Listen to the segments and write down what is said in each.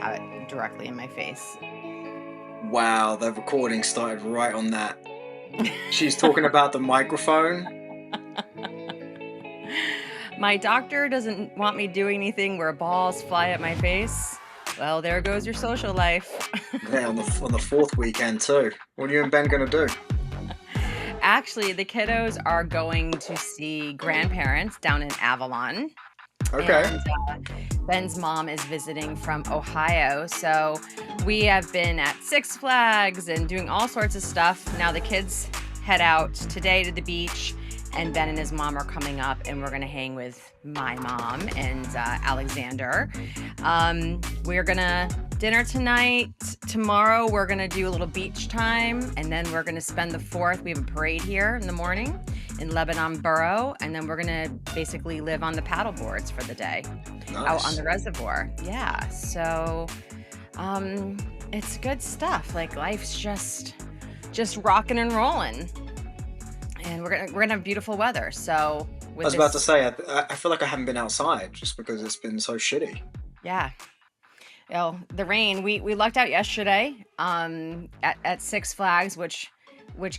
have it directly in my face. Wow, the recording started right on that. She's talking about the microphone. My doctor doesn't want me doing anything where balls fly at my face. Well, there goes your social life. Yeah, on the fourth weekend too. What are you and Ben gonna do? Actually, the kiddos are going to see grandparents down in Avalon, Okay. and Ben's mom is visiting from Ohio. So we have been at Six Flags and doing all sorts of stuff. Now the kids head out today to the beach, and Ben and his mom are coming up, and we're going to hang with my mom and Alexander. We're going to dinner tonight. Tomorrow, we're going to do a little beach time, and then we're going to spend the 4th. We have a parade here in the morning in Lebanon Borough, and then we're going to basically live on the paddle boards for the day out on Nice. the reservoir. Yeah. So it's good stuff. Like life's just rocking and rolling. And we're gonna have beautiful weather. So I with was about to this, say, I feel like I haven't been outside just because it's been so shitty. yeah. The rain. We lucked out yesterday at Six Flags, which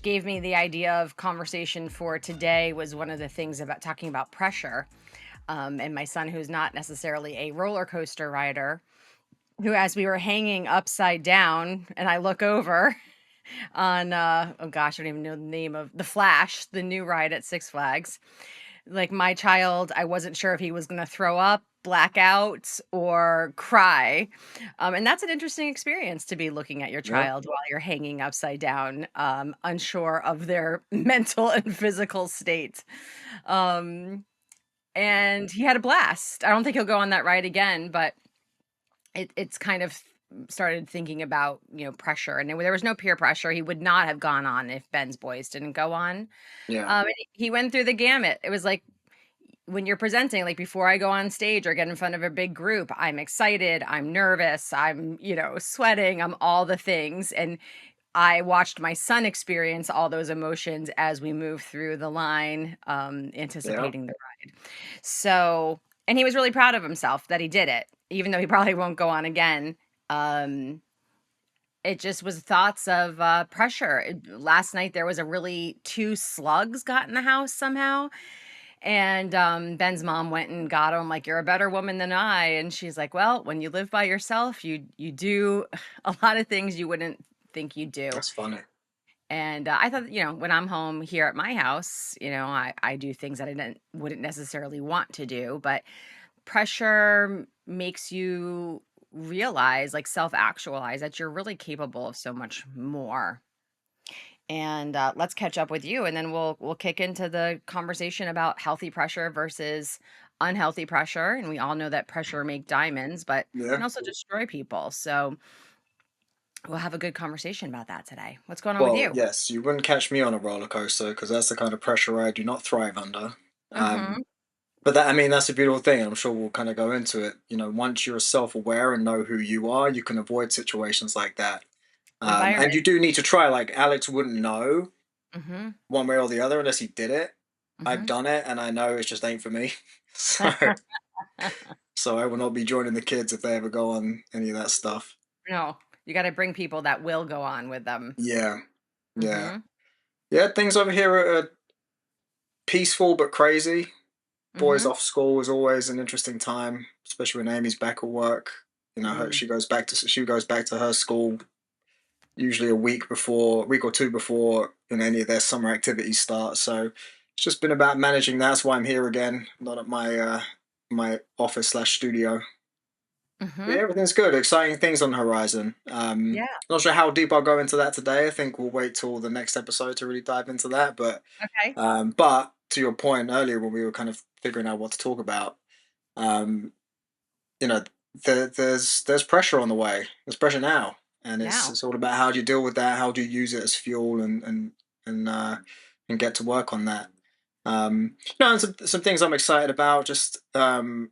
gave me the idea of conversation for today. Was one of the things about talking about pressure. And my son, who's not necessarily a roller coaster rider, who, as we were hanging upside down, and I look over on, oh gosh, I don't even know the name of the Flash, the new ride at Six Flags. Like my child, I wasn't sure if he was going to throw up, black out, or cry. And that's an interesting experience to be looking at your Yeah. child while you're hanging upside down, unsure of their mental and physical state. Um, and he had a blast. I don't think he'll go on that ride again, but it's kind of started thinking about, pressure, and there was no peer pressure. He would not have gone on if Ben's boys didn't go on. Yeah. And he went through the gamut. It was like when you're presenting, like before I go on stage or get in front of a big group, I'm excited, I'm nervous, I'm, sweating, I'm all the things. And I watched my son experience all those emotions as we move through the line, Yeah. anticipating the ride. So, and he was really proud of himself that he did it, even though he probably won't go on again. Um, it just was thoughts of pressure. Last night there was a really two slugs got in the house somehow, and Ben's mom went and got him like, "You're a better woman than I," and she's like, "Well, when you live by yourself, you do a lot of things you wouldn't think you do." That's funny. And I thought, when I'm home here at my house, I do things that wouldn't necessarily want to do, but pressure makes you realize, like self-actualize, that you're really capable of so much more. And let's catch up with you, and then we'll kick into the conversation about healthy pressure versus unhealthy pressure. And we all know that pressure make diamonds, but can Yeah. also destroy people. So we'll have a good conversation about that today. What's going on with Well, you? yes, you wouldn't catch me on a roller coaster because that's the kind of pressure I do not thrive under. Mm-hmm. But that, I mean, that's a beautiful thing, and I'm sure we'll kind of go into it. Once you're self-aware and know who you are, you can avoid situations like that. And Environment. you do need to try. Like Alex wouldn't know Mm-hmm. one way or the other unless he did it. I've Mm-hmm. done it, and I know it just ain't for me. So, so I will not be joining the kids if they ever go on any of that stuff. No, you got to bring people that will go on with them. Yeah, yeah, Mm-hmm. yeah. Things over here are peaceful but crazy. Boys Mm-hmm. off school is always an interesting time, especially when Amy's back at work. Mm. She goes back to her school usually a week or two before any of their summer activities start. So it's just been about managing that. That's why I'm here again, not at my office slash studio. But Mm-hmm. yeah, everything's good. Exciting things on the horizon. Yeah. Not sure how deep I'll go into that today. I think we'll wait till the next episode to really dive into that. Okay. But to your point earlier when we were kind of figuring out what to talk about, um, you know, there's pressure on the way. There's pressure now, and it's Now. it's all about how do you deal with that, how do you use it as fuel, and get to work on that. And some things I'm excited about. Just I'm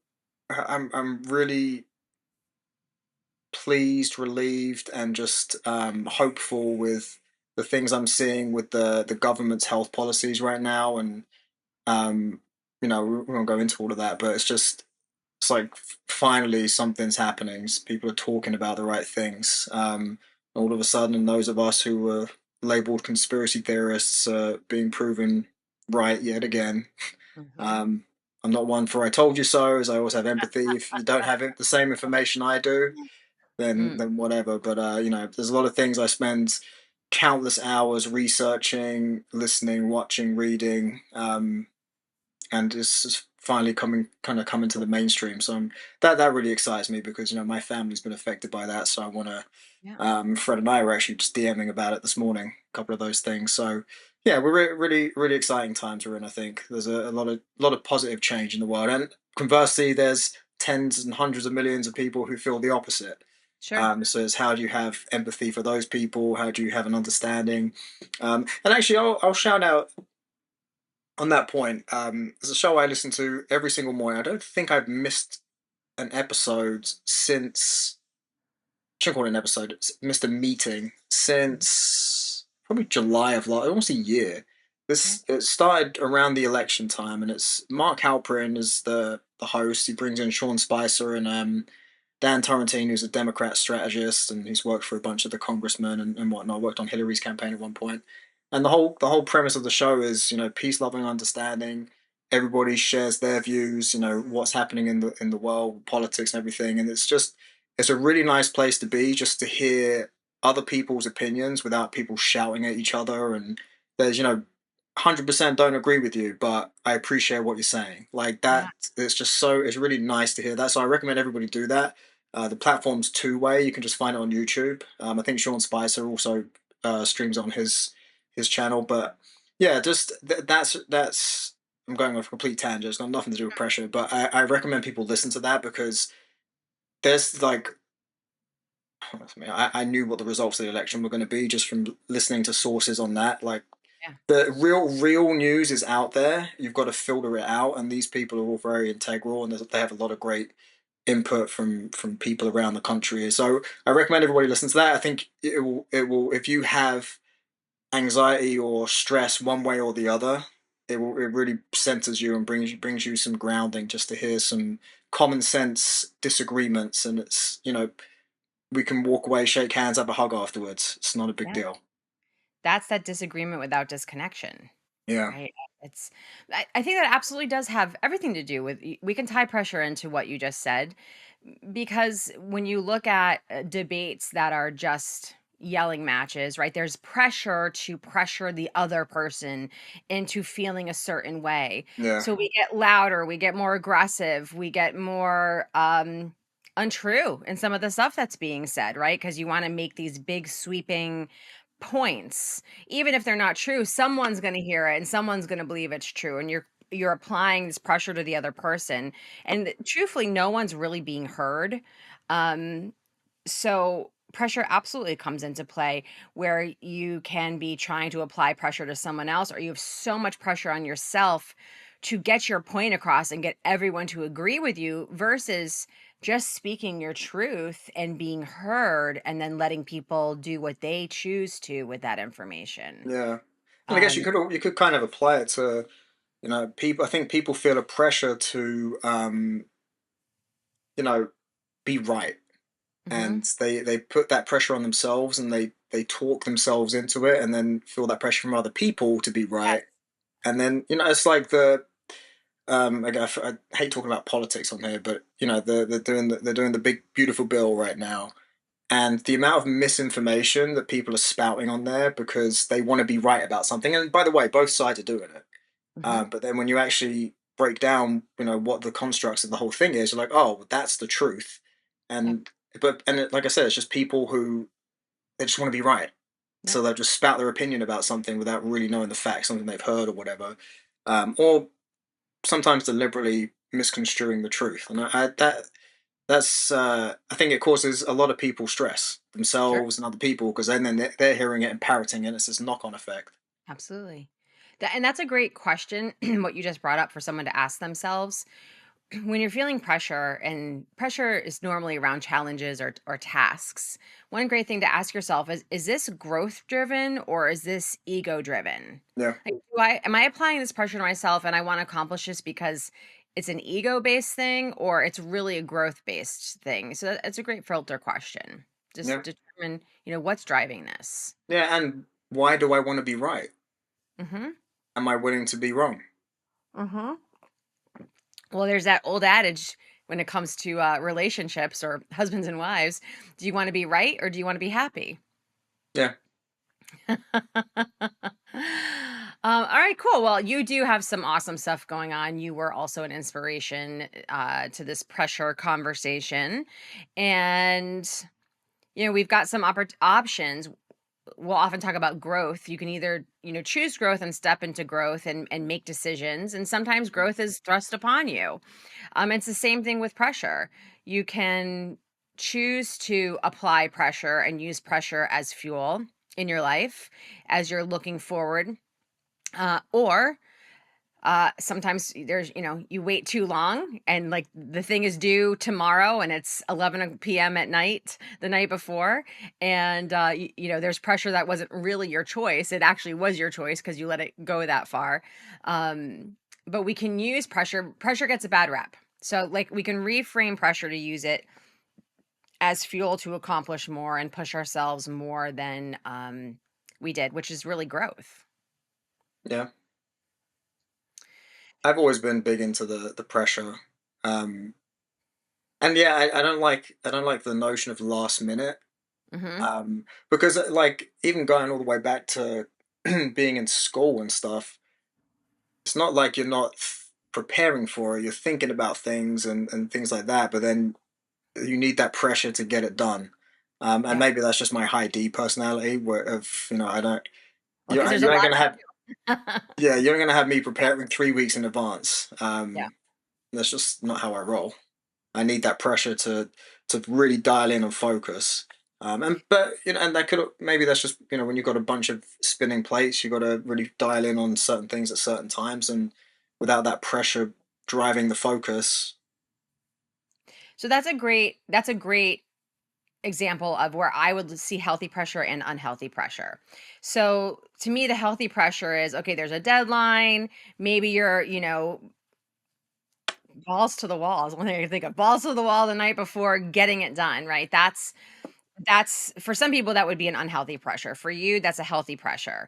really pleased, relieved, and just hopeful with the things I'm seeing with the government's health policies right now, and um, we won't go into all of that, but it's just like finally something's happening. People are talking about the right things. All of a sudden, those of us who were labeled conspiracy theorists being proven right yet again. Hmm. Um, I'm not one for I told you so, as I always have empathy. If you don't have the same information I do, Mm. then whatever. But there's a lot of things I spend countless hours researching, listening, watching, reading. And it's just finally coming to the mainstream. So that really excites me because my family's been affected by that. So I want to. Yeah, Fred and I were actually just DMing about it this morning, a couple of those things. So yeah, we're really really exciting times we're in. I think there's a lot of positive change in the world, and conversely, there's tens and hundreds of millions of people who feel the opposite. sure. So it's how do you have empathy for those people? How do you have an understanding? And actually, I'll shout out on that point, there's a show I listen to every single morning. I don't think I've missed an episode since. I shouldn't call it an episode. It's missed a meeting Mhm. since probably July of almost a year. Yeah, This it started around the election time, and it's Mark Halperin is the host. He brings in Sean Spicer and Dan Torrentine, who's a Democrat strategist, and he's worked for a bunch of the congressmen and whatnot. Worked on Hillary's campaign at one point, and the whole premise of the show is peace, loving, understanding. Everybody shares their views. What's happening in the world, politics, and everything, and it's a really nice place to be, just to hear other people's opinions without people shouting at each other. And there's 100% don't agree with you, but I appreciate what you're saying. Like yeah, that, it's really nice to hear that. So I recommend everybody do that. The platform's two-way. You can just find it on YouTube. I think Sean Spicer also streams on his channel. But yeah, just that's. I'm going off a complete tangent. It's got nothing to do with pressure, but I recommend people listen to that because there's like I knew what the results of the election were going to be just from listening to sources on that. Like yeah, the real news is out there. You've got to filter it out, and these people are all very integral, and they have a lot of great input from people around the country. So I recommend everybody listen to that. I think it will if you have anxiety or stress one way or the other, it really centers you and brings you some grounding just to hear some common sense disagreements, and we can walk away, shake hands, have a hug afterwards. It's not a big yeah. deal. That's that disagreement without disconnection, Yeah, right? It's I think that absolutely does have everything to do with we can tie pressure into what you just said because when you look at debates that are just yelling matches, right? There's pressure to pressure the other person into feeling a certain way. yeah, So we get louder, we get more aggressive, we get more untrue in some of the stuff that's being said, right? Because you want to make these big sweeping points. Even if they're not true, someone's going to hear it and someone's going to believe it's true and you're applying this pressure to the other person and truthfully no one's really being heard. um so pressure absolutely comes into play where you can be trying to apply pressure to someone else or you have so much pressure on yourself to get your point across and get everyone to agree with you versus just speaking your truth and being heard and then letting people do what they choose to with that information. yeah. And I guess you um could kind of apply it to people. I think people feel a pressure to you know be right, mhm, and they put that pressure on themselves, and they talk themselves into it, and then feel that pressure from other people to be right. yes, And then it's like the again, I hate talking about politics on here, but they're doing the big beautiful bill right now, and the amount of misinformation that people are spouting on there because they want to be right about something. And by the way, both sides are doing it. mhm, But then when you actually break down, what the constructs of the whole thing is, you're like, oh, that's the truth. yep, And like I said, it's just people who they just want to be right, yep, so they'll just spout their opinion about something without really knowing the facts, something they've heard or whatever, or sometimes deliberately misconstruing the truth. And I think it causes a lot of people stress sure, themselves and other people because then they're hearing it and parroting it. It's this knock on effect. absolutely. And that's a great question what you just brought up for someone to ask themselves when you're feeling pressure, and pressure is normally around challenges or tasks. One great thing to ask yourself is this growth driven or is this ego driven? Yeah, Like, am I applying this pressure to myself and I want to accomplish this because it's an ego-based thing or it's really a growth-based thing. So it's a great filter question. Just Yeah. determine, what's driving this. Yeah, and why do I want to be right? Mhm. Am I willing to be wrong? Mhm. Well, there's that old adage when it comes to relationships or husbands and wives. Do you want to be right or do you want to be happy? Yeah. All right, cool. Well, you do have some awesome stuff going on. You were also an inspiration to this pressure conversation. And, we've got some options. We'll often talk about growth. You can either, choose growth and step into growth and make decisions. And sometimes growth is thrust upon you. It's the same thing with pressure. You can choose to apply pressure and use pressure as fuel in your life as you're looking forward. Or sometimes there's, you wait too long and like the thing is due tomorrow and it's 11 p.m. at night, the night before. And, there's pressure that wasn't really your choice. It actually was your choice because you let it go that far. But we can use pressure. Pressure gets a bad rep. So, like, we can reframe pressure to use it as fuel to accomplish more and push ourselves more than we did, which is really growth. Yeah. I've always been big into the pressure. Um, and yeah, I don't like the notion of last minute. Hmm. Because like even going all the way back to being in school and stuff, it's not like you're not preparing for it. You're thinking about things and things like that, but then you need that pressure to get it done. And Yeah. maybe that's just my high D personality, where of I don't. Well, because there's a You ain't lot gonna have to do. yeah, you ain't gonna have me preparing 3 weeks in advance. Yeah. That's just not how I roll. I need that pressure to really dial in and focus. And but and that could maybe that's just when you've got a bunch of spinning plates, you got to really dial in on certain things at certain times, and without that pressure driving the focus. So that's a great example of where I would see healthy pressure and unhealthy pressure. So to me, the healthy pressure is okay, there's a deadline. Maybe you're, balls to the wall is one thing I can think of. Balls to the wall the night before getting it done, right? That's for some people that would be an unhealthy pressure. For you, that's a healthy pressure.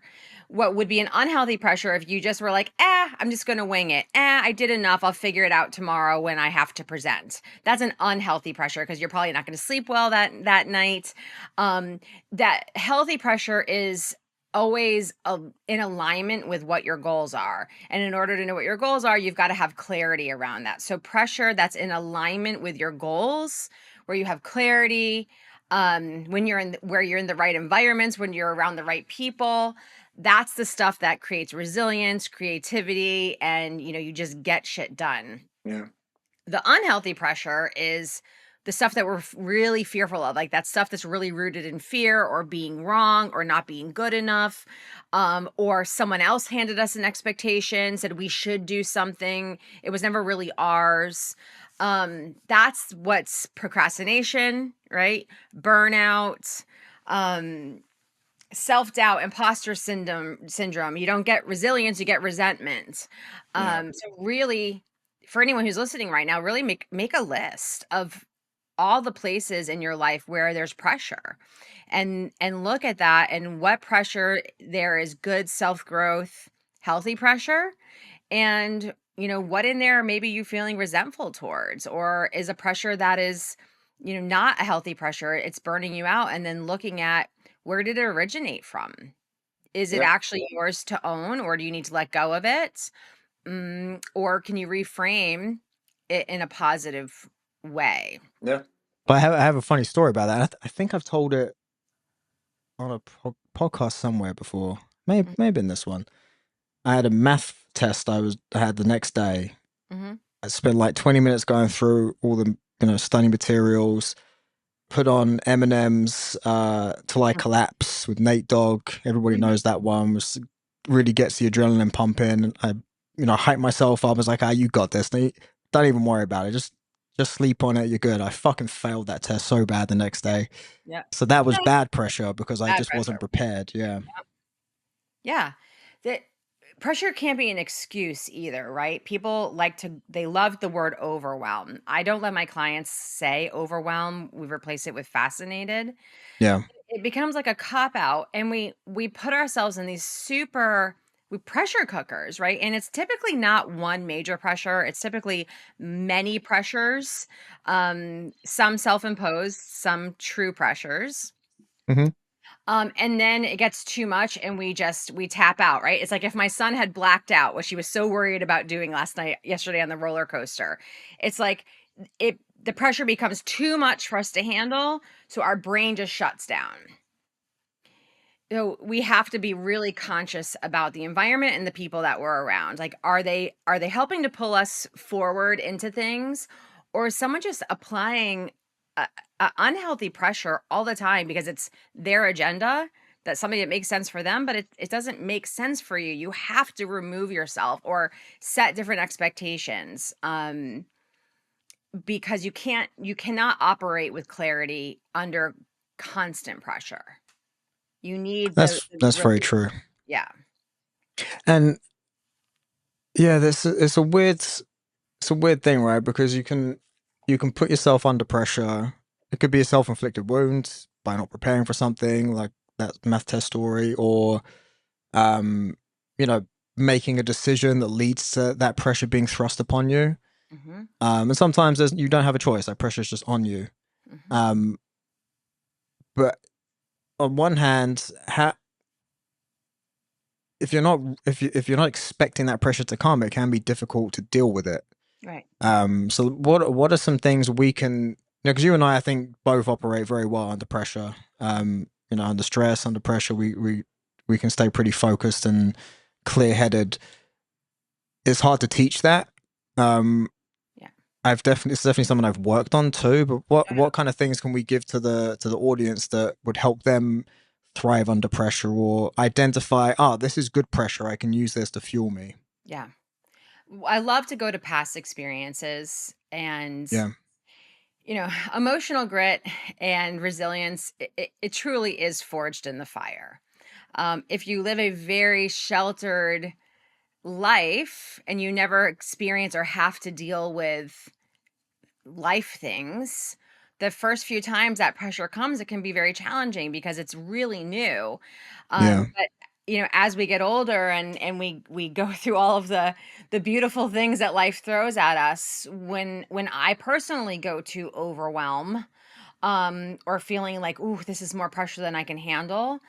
What would be an unhealthy pressure if you just were like, I'm just gonna wing it. I did enough. I'll figure it out tomorrow when I have to present. That's an unhealthy pressure because you're probably not gonna sleep well that night. Um, that healthy pressure is always in alignment with what your goals are. And in order to know what your goals are, you've got to have clarity around that. So pressure that's in alignment with your goals, where you have clarity, when you're where you're in the right environments, when you're around the right people, that's the stuff that creates resilience, creativity, and you just get shit done. Yeah, The unhealthy pressure is the stuff that we're really fearful of, like that stuff that's really rooted in fear or being wrong or not being good enough, or someone else handed us an expectation, said we should do something. It was never really ours. That's what's procrastination, right? Burnout, um, self-doubt, imposter syndrome. You don't get resilience, you get resentment. yeah, So really, for anyone who's listening right now, really make a list of all the places in your life where there's pressure, and look at that and what pressure there is good self-growth, healthy pressure, and what in there maybe you feeling resentful towards, or is a pressure that is not a healthy pressure, it's burning you out, and then looking at where did it originate from. Is it yeah, actually yours to own, or do you need to let go of it? Or can you reframe it in a positive way? yeah. But I have a funny story about that. I think I've told it on a podcast somewhere before. Maybe in this one. I had a math test I had the next day. Mm-hmm. I spent like 20 minutes going through all the study materials, put on Eminem's "Till I Collapse" with Nate Dogg. Everybody Hmm. knows that one. Which really gets the adrenaline pumping. I hyped myself up. I was like, "Ah, you got this. Don't even worry about it. Just sleep on it. You're good." I fucking failed that test so bad the next day. Yeah. So that was No, bad pressure because I bad just wasn't pressure. prepared. Yeah. Yeah. pressure can't be an excuse either, right? People they love the word overwhelm. I don't let my clients say overwhelm. We replace it with fascinated. Yeah. It becomes like a cop out, and we put ourselves in these super we pressure cookers, right? And it's typically not one major pressure. It's typically many pressures, some self-imposed, some true pressures. Hmm. And then it gets too much and we tap out, right? It's like if my son had blacked out, what she was so worried about doing yesterday on the roller coaster. It's like the pressure becomes too much for us to handle, so our brain just shuts down. So we have to be really conscious about the environment and the people that we're around. Like, are they helping to pull us forward into things, or is someone just applying a unhealthy pressure all the time because it's their agenda, that's something that makes sense for them, but it doesn't make sense for you. You have to remove yourself or set different expectations, because you cannot operate with clarity under constant pressure. You need the That's very release. true. Yeah. And yeah, this it's a weird thing, right? Because you can put yourself under pressure. It could be a self-inflicted wound by not preparing for something like that math test story, or um, you know, making a decision that leads to that pressure being thrust upon you. Mhm. And sometimes you don't have a choice. That pressure is just on you. Mhm. Um, but on one hand, if you're not expecting that pressure to come, it can be difficult to deal with it. Right. So what are some things we can, because you and I think both operate very well under pressure. Under stress, under pressure, we can stay pretty focused and clear headed. It's hard to teach that. Um, Yeah. it's definitely something I've worked on too. But Oh, what kind of things can we give to the audience that would help them thrive under pressure, or identify, this is good pressure. I can use this to fuel me. yeah. I love to go to past experiences and, Yeah. emotional grit and resilience, it truly is forged in the fire. If you live a very sheltered life and you never experience or have to deal with life things, the first few times that pressure comes, it can be very challenging because it's really new. Yeah. But as we get older and we go through all of the beautiful things that life throws at us, when I personally go to overwhelm, or feeling like, ooh, this is more pressure than I can handle,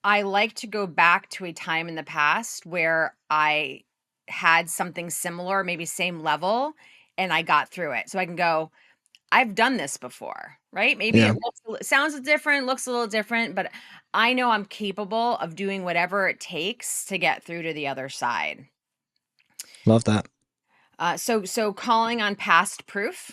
I like to go back to a time in the past where I had something similar, maybe same level, and I got through it. So I can go, I've done this before, right? Maybe Yeah. sounds different, looks a little different, but I know I'm capable of doing whatever it takes to get through to the other side. Love that. So calling on past proof,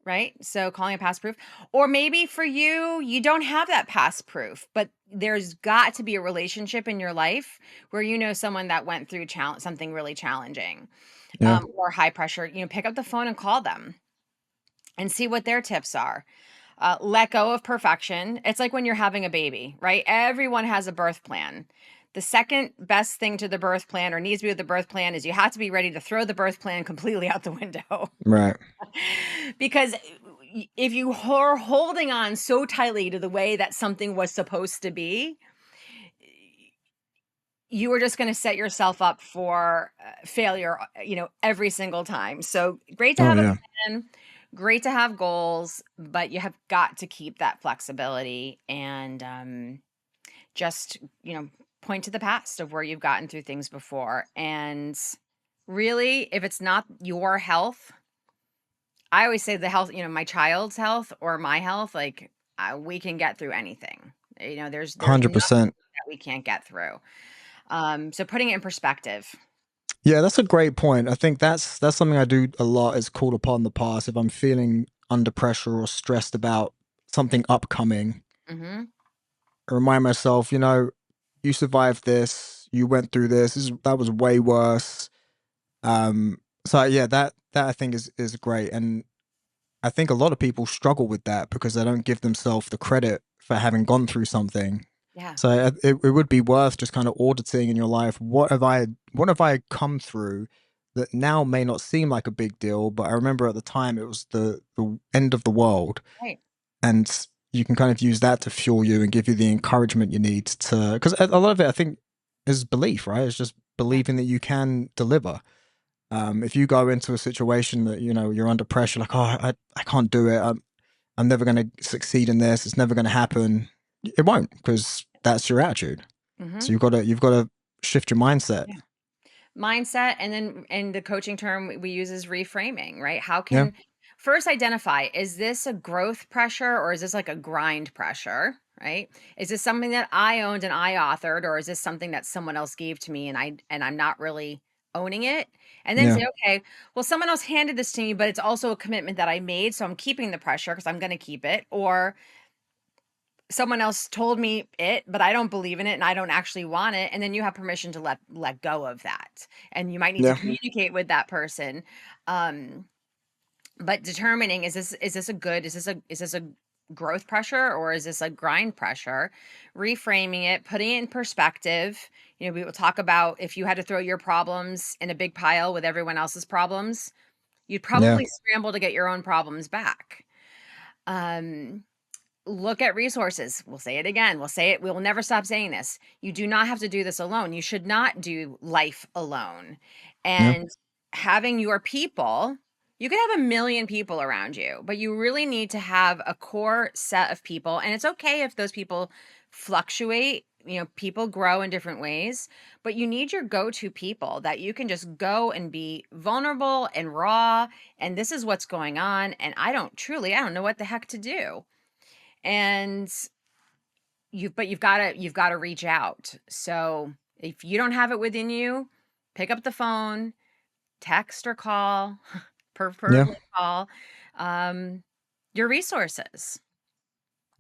right? So calling a past proof, or maybe for you, you don't have that past proof, but there's got to be a relationship in your life where someone that went through something really challenging, Yeah. or high pressure. Pick up the phone and call them and see what their tips are. Let go of perfection. It's like when you're having a baby, right? Everyone has a birth plan. The second best thing to the birth plan, or needs to be with the birth plan, is you have to be ready to throw the birth plan completely out the window. Right. Because if you are holding on so tightly to the way that something was supposed to be, you are just going to set yourself up for failure, every single time. So great to Oh have a yeah. plan, great to have goals, but you have got to keep that flexibility and, just, point to the past of where you've gotten through things before. And really, if it's not your health, I always say the health, my child's health or my health, like, we can get through anything. There's nothing 100%. that we can't get through. So putting it in perspective. Yeah, that's a great point. I think that's something I do a lot, is call upon the past if I'm feeling under pressure or stressed about something upcoming. Mhm. I remind myself, you survived this, you went through that was way worse. So yeah, that I think is great, and I think a lot of people struggle with that because they don't give themselves the credit for having gone through something. Yeah. So it would be worth just kind of auditing in your life. What have I come through that now may not seem like a big deal, but I remember at the time it was the end of the world, Right. and you can kind of use that to fuel you and give you the encouragement you need to. Because a lot of it, I think, is belief, right? It's just Yeah. believing that you can deliver. If you go into a situation that you're under pressure, like, oh, I can't do it. I'm never going to succeed in this. It's never going to happen. It won't, because that's your attitude. So Mm-hmm. you've got to shift your mindset. Yeah. Mindset, and then and the coaching term we use is reframing, right? How Yeah, can first identify, is this a growth pressure or is this like a grind pressure, right? Is this something that I owned and I authored, or is this something that someone else gave to me and I'm not really owning it? And then yeah, say, okay, well, someone else handed this to me, but it's also a commitment that I made, so I'm keeping the pressure because I'm going to keep it. Or someone else told me it, but I don't believe in it and I don't actually want it, and then you have permission to let go of that. And you might need to yeah, communicate with that person. Um, but determining, is this a growth pressure or is this a grind pressure? Reframing it, putting it in perspective. We will talk about if you had to throw your problems in a big pile with everyone else's problems, you'd yeah, probably scramble to get your own problems back. Um, Look at resources. We'll say it again. We'll say it. We will never stop saying this. You do not have to do this alone. You should not do life alone. yeah. And having your people, you can have a million people around you, but you really need to have a core set of people. And it's okay if those people fluctuate. People grow in different ways, but you need your go to people that you can just go and be vulnerable and raw. And this is what's going on. And I don't know what the heck to do. And you've got to reach out. So if you don't have it within you, pick up the phone, text or call, Yeah, preferably call, um, your resources,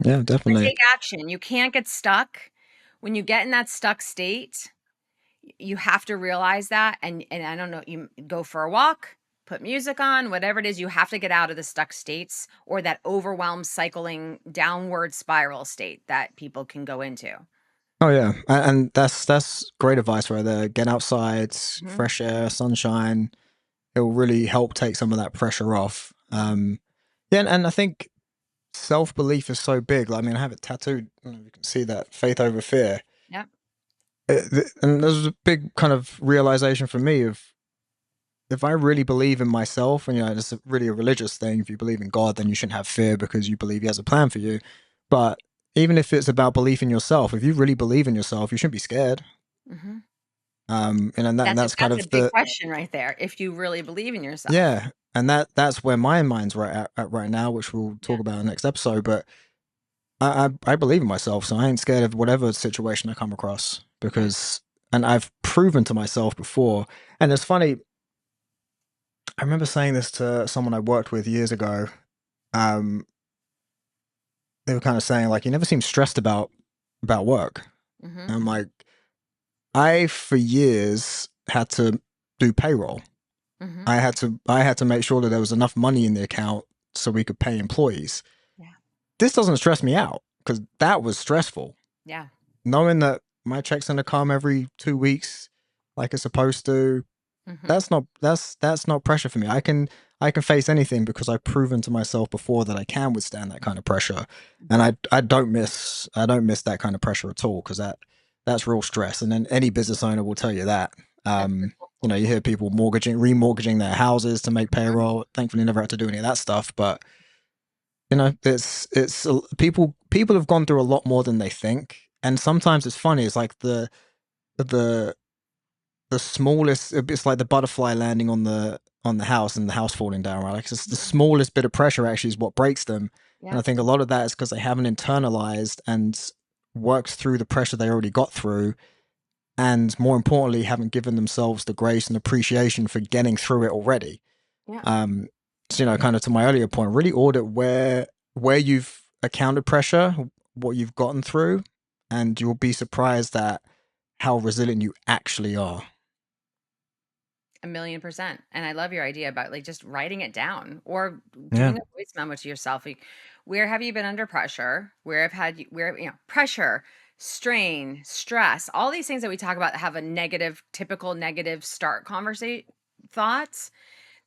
yeah, and definitely. take action. You can't get stuck. When you get in that stuck state, you have to realize that, and I don't know, you go for a walk, put music on, whatever it is, you have to get out of the stuck states or that overwhelmed cycling downward spiral state that people can go into. Oh yeah, and that's great advice right there. Get outside, Mhm, fresh air, sunshine. It will really help take some of that pressure off. mhm. Yeah, and I think self belief is so big. Like, I mean, I have it tattooed. You can see that faith over fear. Yep. And there's a big kind of realization for me of, if I really believe in myself, and it's really a religious thing. If you believe in God, then you shouldn't have fear because you believe He has a plan for you. But even if it's about belief in yourself, if you really believe in yourself, you shouldn't be scared. Mhm. And That's a that's kind that's a of big the question right there, if you really believe in yourself. yeah, and that's where my mind's right at right now, which we'll Yeah. talk about in the next episode. But I believe in myself, so I ain't scared of whatever situation I come across, Yeah. because and I've proven to myself before. And it's funny, I remember saying this to someone I worked with years ago. Um, they were kind of saying, like, you never seem stressed about work. Mhm. And I'm like, I for years had to do payroll. Mhm. I had to make sure that there was enough money in the account so we could pay employees. Yeah. This doesn't stress me out, because that was stressful. Yeah. Knowing that my check's gonna come every 2 weeks, like it's supposed to, Mhm. that's not pressure for me. I can face anything because I've proven to myself before that I can withstand that kind of pressure. And Mhm. I don't miss that kind of pressure at all, because that's real stress. And then any business owner will tell you that. You hear people remortgaging their houses to make Mhm. payroll. Thankfully, never had to do any of that stuff. But people have gone through a lot more than they think. And sometimes it's funny. It's like the the smallest. It's like the butterfly landing on the house and the house falling down. Right, like, it's the Mhm. smallest bit of pressure actually is what breaks them. And I Yep. think a lot of that is because they haven't internalized and worked through the pressure they already got through, and more importantly, haven't given themselves the grace and appreciation for getting through it already. Yep. Um, so, kind of to my earlier point, really audit where you've encountered pressure, what you've gotten through, and you'll be surprised at how resilient you actually are. 1,000,000%. And I love your idea about like just writing it down or Yeah, doing a voice memo to yourself. Like, where have you been under pressure? Where pressure? strain, stress, all these things that we talk about that have a negative, typical negative start conversation thoughts,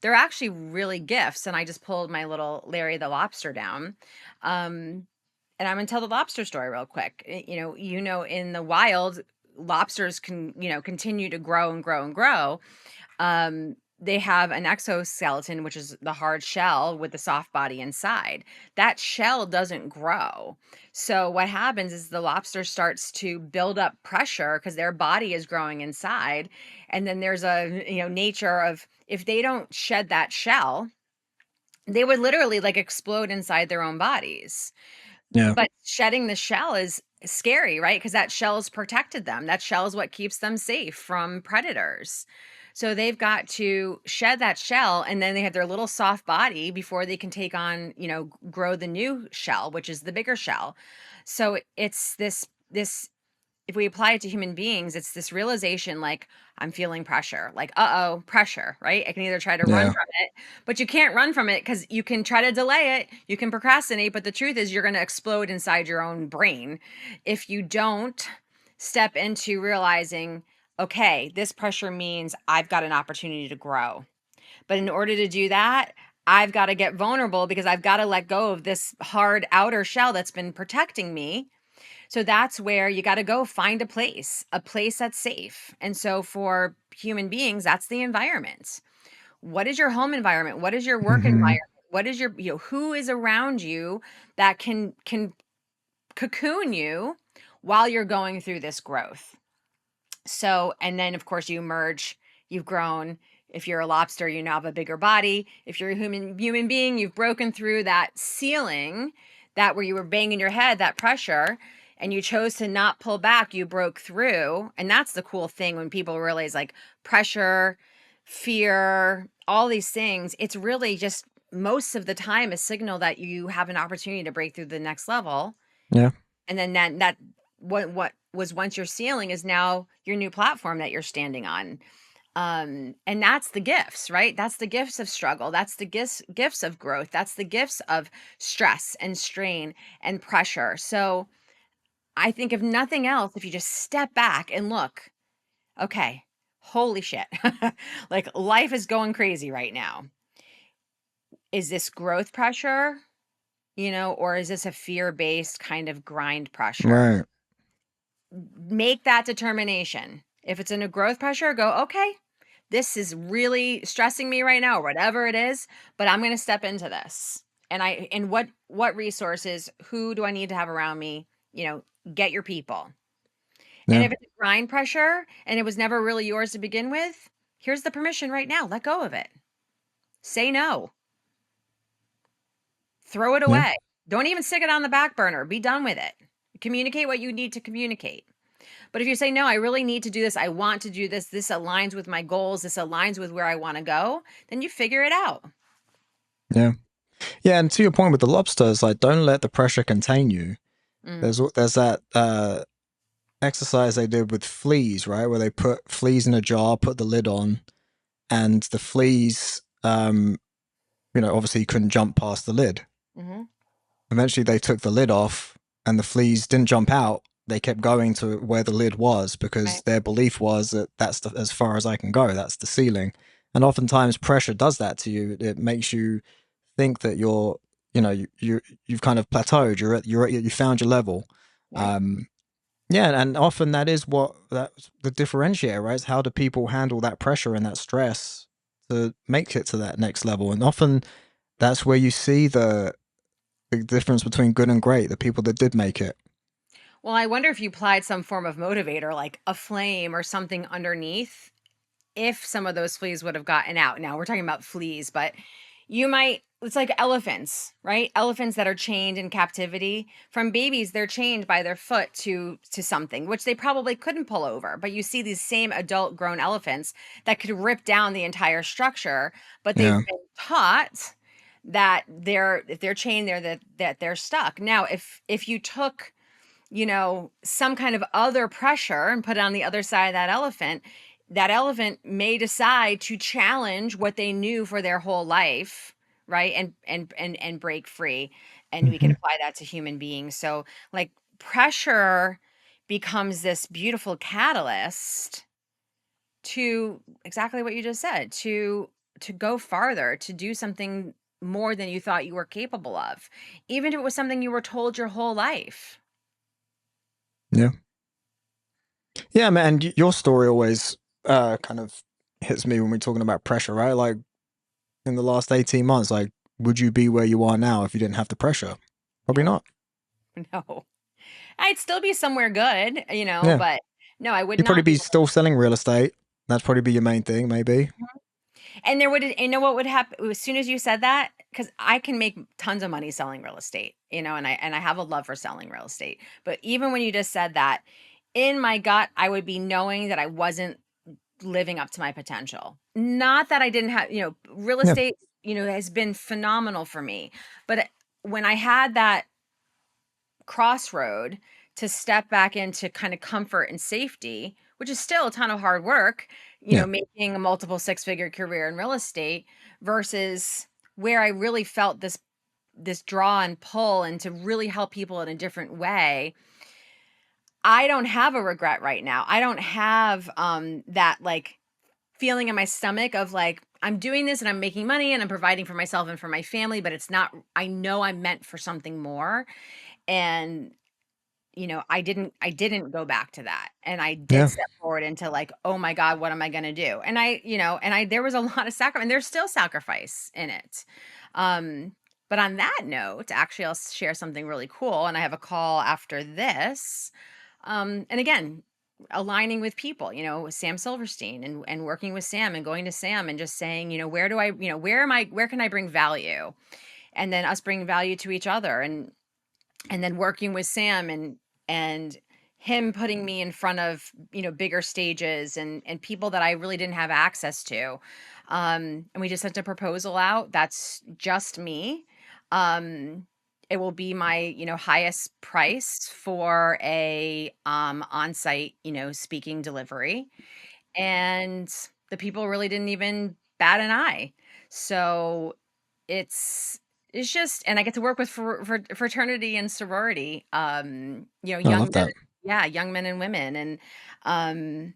they're actually really gifts. And I just pulled my little Larry the lobster down. Um, and I'm gonna tell the lobster story real quick. In the wild, lobsters can, continue to grow and grow and grow. They have an exoskeleton, which is the hard shell with the soft body inside. That shell doesn't grow. So what happens is the lobster starts to build up pressure because their body is growing inside. And then there's a, nature of, if they don't shed that shell, they would literally like explode inside their own bodies. Yeah. But shedding the shell is scary, right? Because that shell's protected them. That shell is what keeps them safe from predators. So they've got to shed that shell, and then they have their little soft body before they can take on, grow the new shell, which is the bigger shell. So it's this if we apply it to human beings, it's this realization like, I'm feeling pressure, like, uh-oh, pressure, right? I can either try to run Yeah. from it, but you can't run from it because you can try to delay it, you can procrastinate, but the truth is you're going to explode inside your own brain if you don't step into realizing, okay, this pressure means I've got an opportunity to grow. But in order to do that, I've got to get vulnerable because I've got to let go of this hard outer shell that's been protecting me. So that's where you got to go find a place that's safe. And so for human beings, that's the environment. What is your home environment? What is your work Hmm. environment? What is your, who is around you that can cocoon you while you're going through this growth? So, and then of course you emerge, you've grown. If you're a lobster, you now have a bigger body. If you're a human being, you've broken through that ceiling, that where you were banging your head, that pressure, and you chose to not pull back, you broke through. And that's the cool thing when people realize like pressure, fear, all these things, it's really just most of the time a signal that you have an opportunity to break through the next level. Yeah. And then that what was once your ceiling is now your new platform that you're standing on. And that's the gifts, right? That's the gifts of struggle. That's the gifts of growth. That's the gifts of stress and strain and pressure. So I think if nothing else, if you just step back and look, okay, holy shit. Like life is going crazy right now. Is this growth pressure, or is this a fear-based kind of grind pressure? Right. Make that determination. If it's in a growth pressure, go, okay, this is really stressing me right now, or whatever it is, but I'm going to step into this. And what resources, who do I need to have around me? Get your people. And Yeah. if it's a grind pressure and it was never really yours to begin with, here's the permission right now. Let go of it. Say no. Throw it Yeah. away. Don't even stick it on the back burner. Be done with it. Communicate what you need to communicate. But if you say, no, I really need to do this, I want to do this, this aligns with my goals, this aligns with where I want to go, then you figure it out. Yeah. Yeah. And to your point with the lobsters, like, don't let the pressure contain you. Mm, There's that exercise they did with fleas, right, where they put fleas in a jar, put the lid on, and the fleas, obviously couldn't jump past the lid. mm-hmm, Eventually, they took the lid off, and the fleas didn't jump out. They kept going to where the lid was because right, their belief was that as far as I can go. That's the ceiling. And oftentimes, pressure does that to you. It makes you think that you've kind of plateaued. You found your level. right. Um, yeah, and often that's the differentiator, right? Is how do people handle that pressure and that stress to make it to that next level? And often that's where you see the difference between good and great, the people that did make it. Well, I wonder if you applied some form of motivator, like a flame or something underneath, if some of those fleas would have gotten out. Now we're talking about fleas, but it's like elephants, right? Elephants that are chained in captivity. From babies, they're chained by their foot to something, which they probably couldn't pull over. But you see these same adult grown elephants that could rip down the entire structure, but they've Yeah. been taught that if they're chained there, that they're stuck. Now, if you took some kind of other pressure and put it on the other side of that elephant may decide to challenge what they knew for their whole life, right? And break free. And we can Hmm. apply that to human beings. So like pressure becomes this beautiful catalyst to exactly what you just said, to go farther, to do something more than you thought you were capable of, even if it was something you were told your whole life. Yeah. Yeah, man. And your story always kind of hits me when we're talking about pressure, right? Like in the last 18 months, like, would you be where you are now if you didn't have the pressure? Probably No, not. no. I'd still be somewhere good, Yeah. but no, I would You'd probably not be be. still selling real estate. That's probably be your main thing, maybe. And there would, what would happen as soon as you said that? Because I can make tons of money selling real estate, and I have a love for selling real estate. But even when you just said that, in my gut, I would be knowing that I wasn't living up to my potential. Not that I didn't have, real Yeah. estate, has been phenomenal for me. But when I had that crossroad to step back into kind of comfort and safety, which is still a ton of hard work, Yeah. making a multiple six-figure career in real estate versus where I really felt this draw and pull and to really help people in a different way. I don't have a regret right now. I don't have that like feeling in my stomach of like I'm doing this and I'm making money and I'm providing for myself and for my family, but it's not, I know I'm meant for something more. And I didn't go back to that. And I did Yeah. step forward into like, oh my God, what am I gonna do? And there was a lot of sacrifice and there's still sacrifice in it. Um, but on that note, actually I'll share something really cool. And I have a call after this. And again, aligning with people, with Sam Silverstein and working with Sam and going to Sam and just saying, where do I, where can I bring value? And then us bringing value to each other and then working with Sam and him putting me in front of, bigger stages and people that I really didn't have access to. And we just sent a proposal out. That's just me. It will be my, highest price for a on-site, speaking delivery. And the people really didn't even bat an eye. So it's it's just, and I get to work with fraternity and sorority, I young love men, that. yeah, young men and women, and I'm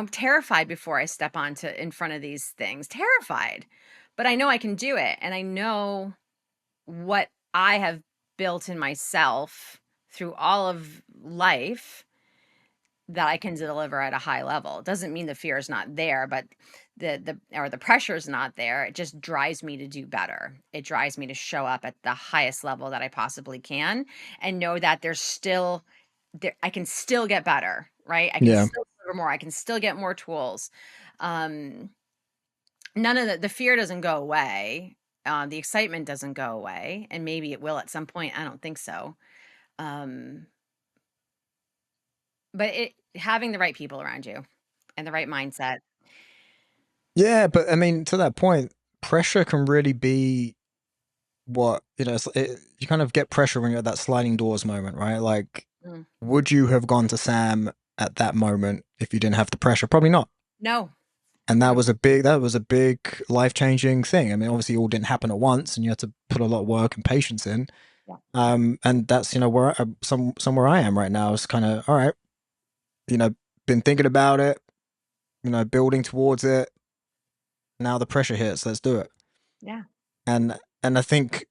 terrified before I step onto in front of these things, terrified, but I know I can do it, and I know what I have built in myself through all of life that I can deliver at a high level. It doesn't mean the fear is not there, but the pressure is not there. It just drives me to do better. It drives me to show up at the highest level that I possibly can and know that there's still there I can still get better, right? I can Yeah. still deliver more. I can still get more tools. Um None of the fear doesn't go away. The excitement doesn't go away, and maybe it will at some point. I don't think so. Um but it having the right people around you and the right mindset. Yeah. But I mean, to that point, pressure can really be what, you kind of get pressure when you're at that sliding doors moment, right? Like, Mm. would you have gone to Sam at that moment if you didn't have the pressure? Probably not. No, And would have. that was a big life changing thing. I mean, obviously, it all didn't happen at once, and you had to put a lot of work and patience in. Yeah, And that's where somewhere I am right now. It's kind of all right. You know, been thinking about it. Building towards it. Now the pressure hits. Let's do it. yeah. And I think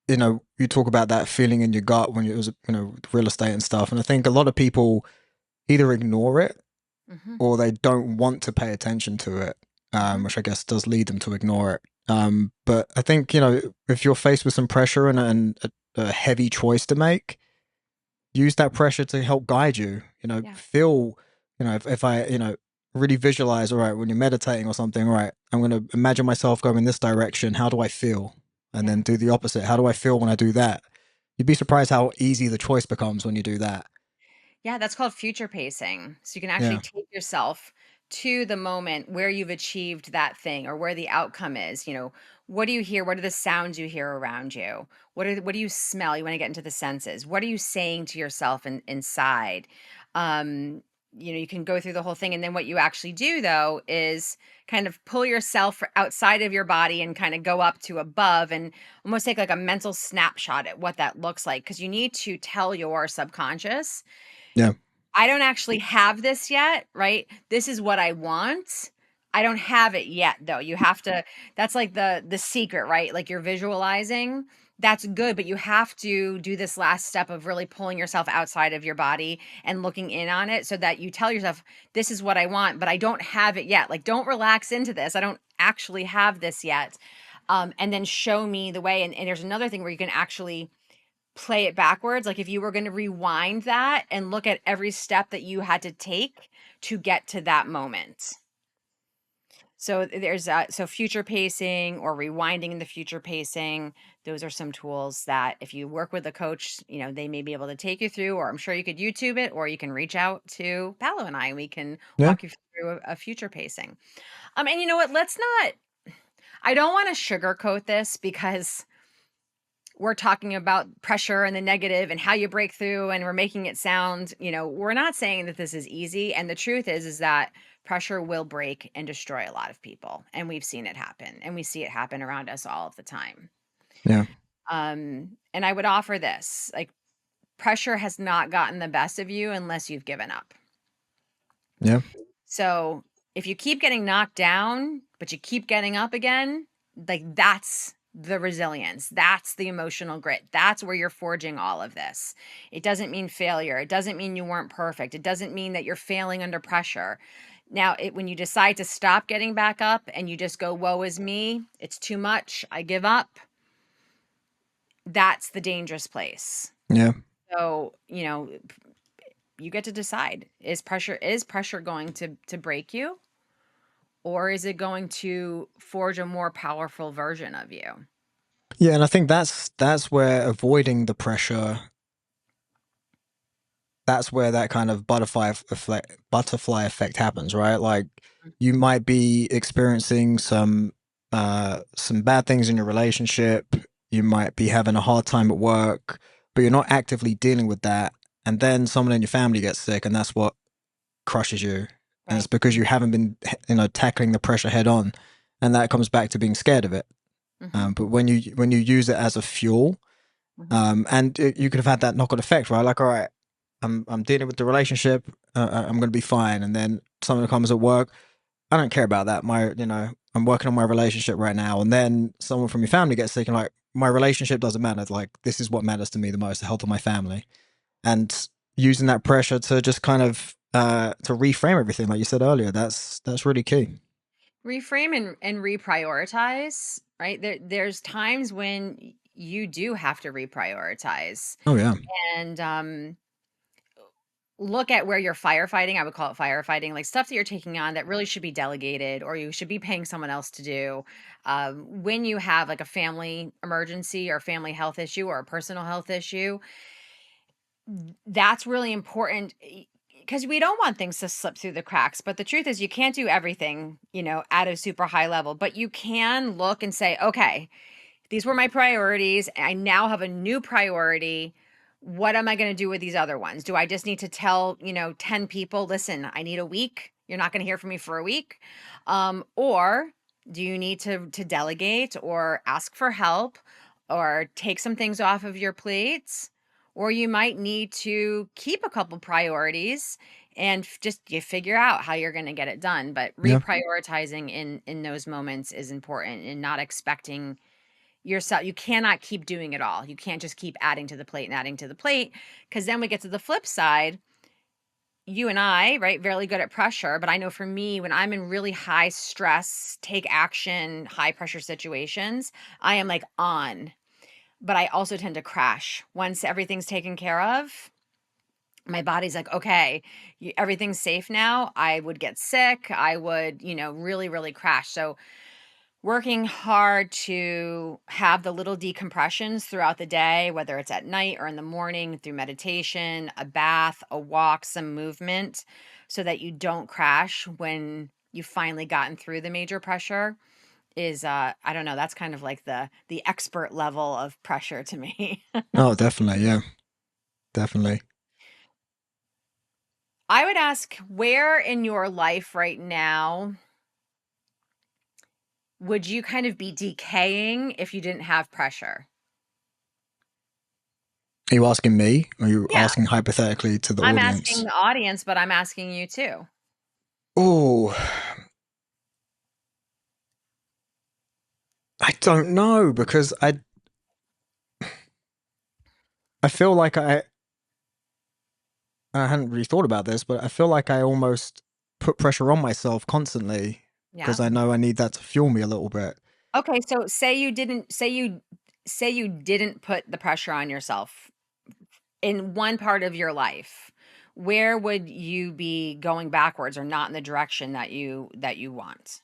you talk about that feeling in your gut when it was real estate and stuff. And I think a lot of people either ignore it Mhm, or they don't want to pay attention to it, mhm. which I guess does lead them to ignore it. But I think if you're faced with some pressure and a heavy choice to make, use that pressure to help guide you. Yeah, Feel, if I really visualize. All right, when you're meditating or something. All right, I'm going to imagine myself going this direction. How do I feel? And yeah. then do the opposite. How do I feel when I do that? You'd be surprised how easy the choice becomes when you do that. Yeah, that's called future pacing. So you can actually Yeah, take yourself to the moment where you've achieved that thing or where the outcome is. What do you hear? What are the sounds you hear around you? What do you smell? You want to get into the senses. What are you saying to yourself inside? Um, you can go through the whole thing. And then what you actually do, though, is kind of pull yourself outside of your body and kind of go up to above and almost take like a mental snapshot at what that looks like. Because you need to tell your subconscious, Yeah. I don't actually have this yet, right? This is what I want. I don't have it yet, though. You have to, that's like the secret, right? Like you're visualizing. That's good, but you have to do this last step of really pulling yourself outside of your body and looking in on it so that you tell yourself, this is what I want, but I don't have it yet. Like, don't relax into this. I don't actually have this yet. And then show me the way. And there's another thing where you can actually play it backwards. Like if you were going to rewind that and look at every step that you had to take to get to that moment. So there's so future pacing or rewinding in the future pacing. Those are some tools that if you work with a coach, they may be able to take you through, or I'm sure you could YouTube it, or you can reach out to Paolo and we can Yeah. walk you through a future pacing. And you know what? I don't want to sugarcoat this because we're talking about pressure and the negative and how you break through, and we're making it sound, we're not saying that this is easy. And the truth is that pressure will break and destroy a lot of people. And we've seen it happen, and we see it happen around us all of the time. Yeah. And I would offer this, like, pressure has not gotten the best of you unless you've given up. Yeah. So if you keep getting knocked down, but you keep getting up again, like that's the resilience. That's the emotional grit. That's where you're forging all of this. It doesn't mean failure. It doesn't mean you weren't perfect. It doesn't mean that you're failing under pressure. Now, when you decide to stop getting back up and you just go, woe is me, it's too much, I give up, that's the dangerous place. Yeah. So, you get to decide, is pressure going to break you? Or is it going to forge a more powerful version of you? Yeah, and I think that's where avoiding the pressure, that's where that kind of butterfly effect happens, right? Like you might be experiencing some bad things in your relationship, you might be having a hard time at work, but you're not actively dealing with that, and then someone in your family gets sick, and that's what crushes you. And it's Right. because you haven't been, tackling the pressure head on, and that comes back to being scared of it. Mm-hmm. But when you use it as a fuel, Mm-hmm. and you could have had that knock-on effect, right? Like, all right, I'm dealing with the relationship, I'm going to be fine, and then someone comes at work, I don't care about that. I'm working on my relationship right now, and then someone from your family gets sick, and like, my relationship doesn't matter. Like, this is what matters to me the most: the health of my family, and using that pressure to just kind of to reframe everything, like you said earlier. That's really key. Reframe and reprioritize, right? There's times when you do have to reprioritize Oh yeah, and look at where you're firefighting. I would call it firefighting, like stuff that you're taking on that really should be delegated or you should be paying someone else to do. When you have like a family emergency or family health issue or a personal health issue, that's really important because we don't want things to slip through the cracks. But the truth is, you can't do everything, at a super high level, but you can look and say, okay, these were my priorities. I now have a new priority. What am I going to do with these other ones? Do I just need to tell, 10 people, listen, I need a week. You're not going to hear from me for a week. Or do you need to delegate or ask for help or take some things off of your plates? Or you might need to keep a couple priorities and just you figure out how you're going to get it done. But yeah, reprioritizing in those moments is important and not expecting yourself. You cannot keep doing it all. You can't just keep adding to the plate and adding to the plate because then we get to the flip side. You and I, right, very good at pressure, but I know for me, when I'm in really high stress, take action, high pressure situations, I am like on, but I also tend to crash. Once everything's taken care of, my body's like, okay, everything's safe now. I would get sick. I would, really, really crash. So working hard to have the little decompressions throughout the day, whether it's at night or in the morning through meditation, a bath, a walk, some movement, so that you don't crash when you've finally gotten through the major pressure is I don't know, that's kind of like the expert level of pressure to me. oh definitely, yeah, definitely. I would ask, where in your life right now would you kind of be decaying if you didn't have pressure? Are you asking me, or are you Yeah, asking hypothetically to the I'm asking audience? the audience, but I'm asking you too. Oh, I don't know because I feel like I hadn't really thought about this, but I feel like I almost put pressure on myself constantly Yeah. because I know I need that to fuel me a little bit. Okay, so say you didn't put the pressure on yourself in one part of your life. Where would you be going backwards or not in the direction that you want?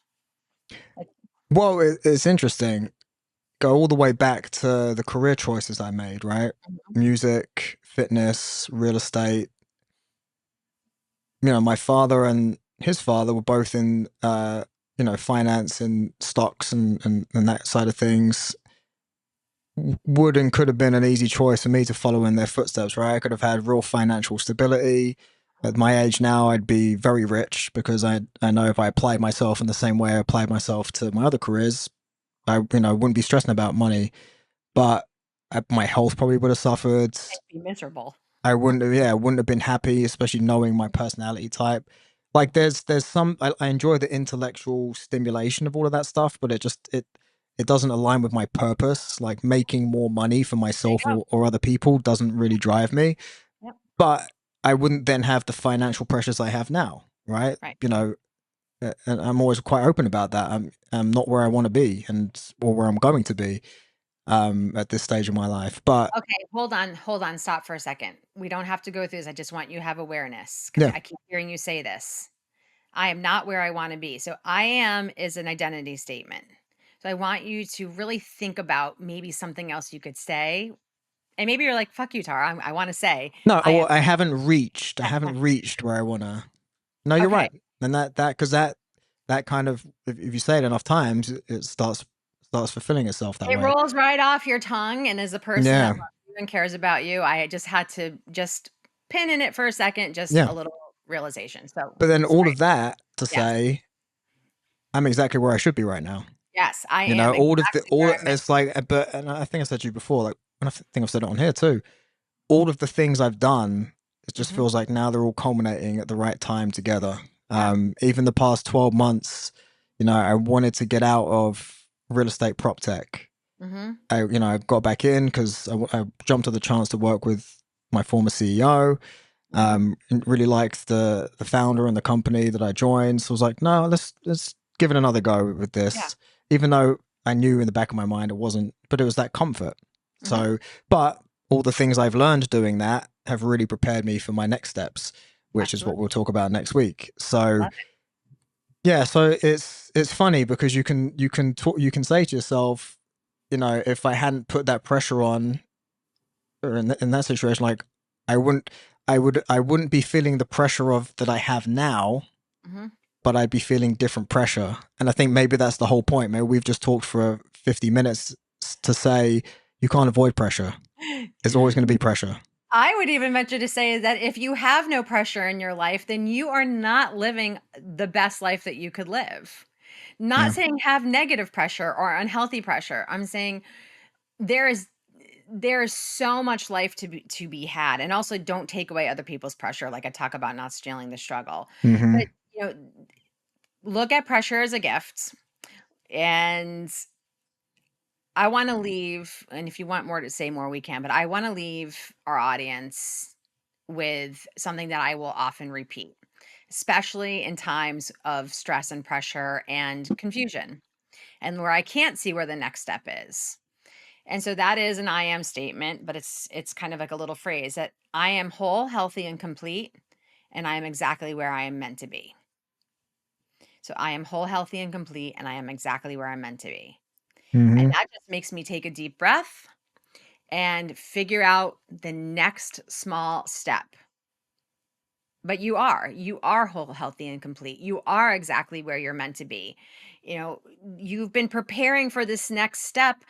Like, Well, it's interesting. Go all the way back to the career choices I made, right? mhm, Music, fitness, real estate. My father and his father were both in, finance and stocks and that side of things. Would and could have been an easy choice for me to follow in their footsteps, right? I could have had real financial stability. At my age now, I'd be very rich because I know if I applied myself in the same way I applied myself to my other careers, I wouldn't be stressing about money. But my health probably would have suffered. I'd be miserable. I wouldn't have been happy, especially knowing my personality type. Like there's some I enjoy the intellectual stimulation of all of that stuff, but it doesn't align with my purpose. Like making more money for There you myself go. or other people doesn't really drive me. Yep. But I wouldn't then have the financial pressures I have now, right? Right. And I'm always quite open about that. I'm not where I want to be and or where I'm going to be at this stage of my life. But Okay, hold on, stop for a second. We don't have to go through this. I just want you to have awareness because yeah, I keep hearing you say this. I am not where I want to be. So I am is an identity statement. So I want you to really think about maybe something else you could say. And maybe you're like, fuck you, Tara. I want to say no, I am. well, I haven't reached. I haven't reached where I want to. No, you're Okay. right. And because that kind of if you say it enough times, it starts fulfilling itself that It way. rolls right off your tongue. And as a person that Yeah, loves you and cares about you, I just had to just pin in it for a second, just yeah. a little realization. So But then all sorry. of that to Yes. say, I'm exactly where I should be right now. Yes, I am All of the exactly all where I'm meant. it's like, but and I think I said to you before, like, and I think I've said it on here too. All of the things I've done, it just Mhm. feels like now they're all culminating at the right time together. Yeah. Even the past 12 months, I wanted to get out of real estate prop tech. Mhm. I got back in because I jumped at the chance to work with my former CEO. Mhm. Really liked the founder and the company that I joined. So I was like, no, let's give it another go with Yeah. this. Even though I knew in the back of my mind it wasn't, but it was that comfort. Mhm. So, but all the things I've learned doing that have really prepared me for my next steps, which is what Absolutely. we'll talk about next week. So Love it. yeah, so it's funny because you can say to yourself, if I hadn't put that pressure on, or in that situation, like I wouldn't, I wouldn't be feeling the pressure of that I have now, Mhm. but I'd be feeling different pressure. And I think maybe that's the whole point. Maybe we've just talked for 50 minutes to say you can't avoid pressure. There's always going to be pressure. I would even venture to say that if you have no pressure in your life, then you are not living the best life that you could live. Not Yeah. saying have negative pressure or unhealthy pressure. I'm saying there is there is so much life to be had, and also don't take away other people's pressure. Like I talk about not stealing the struggle, but Hmm. you know, look at pressure as a gift. And I want to leave, and if you want more to say more, we can. But I want to leave our audience with something that I will often repeat, especially in times of stress and pressure and confusion, and where I can't see where the next step is. And so that is an I am statement, but it's kind of like a little phrase that I am whole, healthy, and complete, and I am exactly where I am meant to be. So I am whole, healthy, and complete, and I am exactly where I'm meant to be. And Hmm. that just makes me take a deep breath and figure out the next small step. But you are whole, healthy, and complete. You are exactly where you're meant to be. You know, you've been preparing for this next step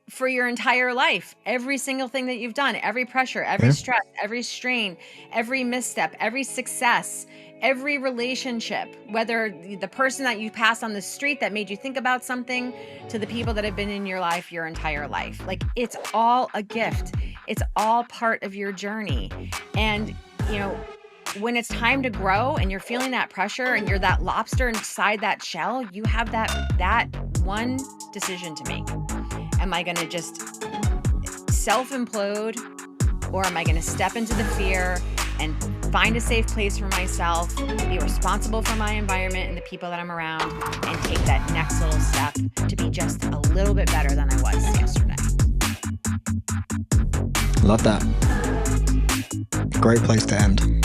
for your entire life. Every single thing that you've done, every pressure, every stress, every strain, every misstep, every success, every relationship, whether the person that you passed on the street that made you think about something, to the people that have been in your life your entire life. Like, it's all a gift. It's all part of your journey. And, you know, when it's time to grow and you're feeling that pressure and you're that lobster inside that shell, you have that one decision to make. Am I going to just self-implode, or am I going to step into the fear and find a safe place for myself, be responsible for my environment and the people that I'm around, and take that next little step to be just a little bit better than I was yesterday? Love that. Great place to end.